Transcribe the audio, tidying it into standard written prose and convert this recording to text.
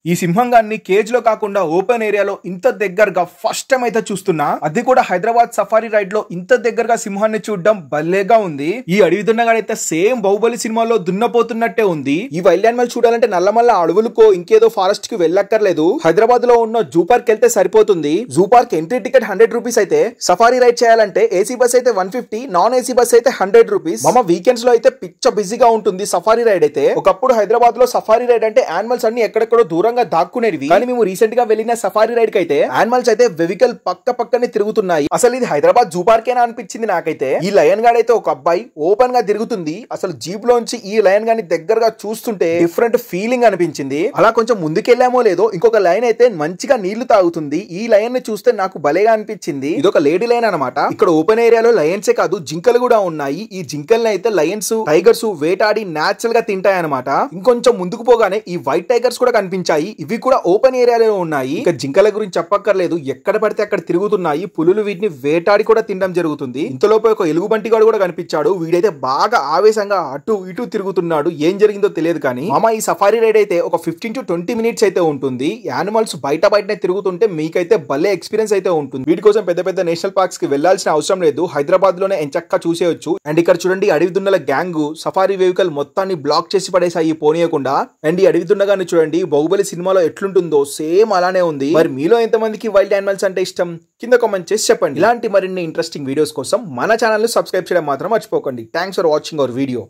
ఈ సింహంగాన్ని కేజ్ లో కాకుండా ఓపెన్ ఏరియాలో ఇంత దగ్గరగా ఫస్ట్ టైం అయితే చూస్తున్నా. అది కూడా హైదరాబాద్ సఫారీ రైడ్ లో ఇంత దగ్గరగా సింహాన్ని చూడడం భలేగా ఉంది. ఈ అడవి దున్నగాడైతే సేమ్ బాహుబలి సినిమాలో దున్నపోతున్నట్టే ఉంది. ఈ వైల్డ్ యానిమల్ చూడాలంటే నల్లమల్ల అడవులకో ఇంకేదో ఫారెస్ట్ కి వెళ్ళక్కర్లేదు. హైదరాబాద్ లో ఉన్న జూ పార్క్ వెళ్తే సరిపోతుంది. Zoo park entry ticket 100 rupees అయితే సఫారీ రైడ్ చేయాలంటే ఏసీ బస్ అయితే 150, నాన్ ఏసీ బస్ అయితే 100 రూపీస్. మామ వీకెండ్స్ లో అయితే పిచ్చ బిజీగా ఉంటుంది సఫారీ రైడ్ అయితే. ఒకప్పుడు హైదరాబాద్ లో సఫారీ రైడ్ అంటే యానిమల్స్ అన్ని ఎక్కడెక్కడో దూరంగా దాక్కునేవి. కానీ మేము రీసెంట్ గా వెళ్ళిన సఫారీ రైడ్ కి అయితే యానిమల్స్ అయితే వెహికల్ పక్కనే తిరుగుతున్నాయి. అసలు ఇది హైదరాబాద్ జూ పార్కేనా అనిపించింది నాకైతే. ఈ లయన్ గాడ్ అయితే ఒక అబ్బాయి ఓపెన్ గా తిరుగుతుంది. అసలు జీప్ లోంచి ఈ లయన్ గాని దగ్గరగా చూస్తుంటే డిఫరెంట్ ఫీలింగ్ అనిపించింది. అలా కొంచెం ముందుకెళ్ళామో లేదో ఇంకొక లయన్ అయితే మంచిగా నీళ్లు తాగుతుంది. ఈ లయన్ ని చూస్తే నాకు భలేగా అనిపించింది. ఇదొక లేడీ లయన్ అన్నమాట. ఇక్కడ ఓపెన్ ఏరియాలో లయన్సే కాదు జింకలు కూడా ఉన్నాయి. ఈ జింకల్ని అయితే లయన్స్ టైగర్స్ వేటాడి నేచురల్ గా తింటాయి అనమాట. ఇంకొంచెం ముందుకు పోగానే ఈ వైట్ టైగర్స్ కూడా కనిపించాయి. ఇవి కూడా ఓపెన్ ఏరియాలో ఉన్నాయి. ఇక జింకల గురించి చెప్పక్కర్లేదు, ఎక్కడ పడితే అక్కడ తిరుగుతున్నాయి. పులులు వీటిని వేటాడి కూడా తినడం జరుగుతుంది. ఇంతలోపు ఒక ఎలుగుబంటి గాడు కూడా కనిపించాడు. వీడైతే బాగా ఆవేశంగా అటు ఇటు తిరుగుతున్నాడు. ఏం జరిగిందో తెలియదు కానీ మామ ఈ సఫారీ రైడ్ అయితే ఒక 15 to 20 మినిట్స్ అయితే ఉంటుంది. యానిమల్స్ బయటనే తిరుగుతుంటే మీకైతే భలే ఎక్స్పీరియన్స్ అయితే ఉంటుంది. వీటి కోసం పెద్ద పెద్ద నేషనల్ పార్క్స్ కి వెళ్లాల్సిన అవసరం లేదు. హైదరాబాద్ లోనే ఎంచక్కా చూసేయచ్చు. అండ్ ఇక్కడ చూడండి అడవి దున్నల గ్యాంగ్ సఫారీ వెహికల్ మొత్తాన్ని బ్లాక్ చేసి పడేసాయి పోనీయకుండా. అండ్ ఈ అడవి దున్నగాన్ని చూడండి బాహుబలి సినిమాలో ఎట్లుంటుందో సేమ్ అలానే ఉంది. మరి మీలో ఎంతమందికి వైల్డ్ యానిమల్స్ అంటే ఇష్టం కింద కామెంట్ చేసి చెప్పండి. ఇలాంటి మరిన్ని ఇంట్రెస్టింగ్ వీడియోస్ కోసం మన ఛానల్ ని సబ్స్క్రైబ్ చేయడం మాత్రం మర్చిపోకండి. Thanks for watching our video.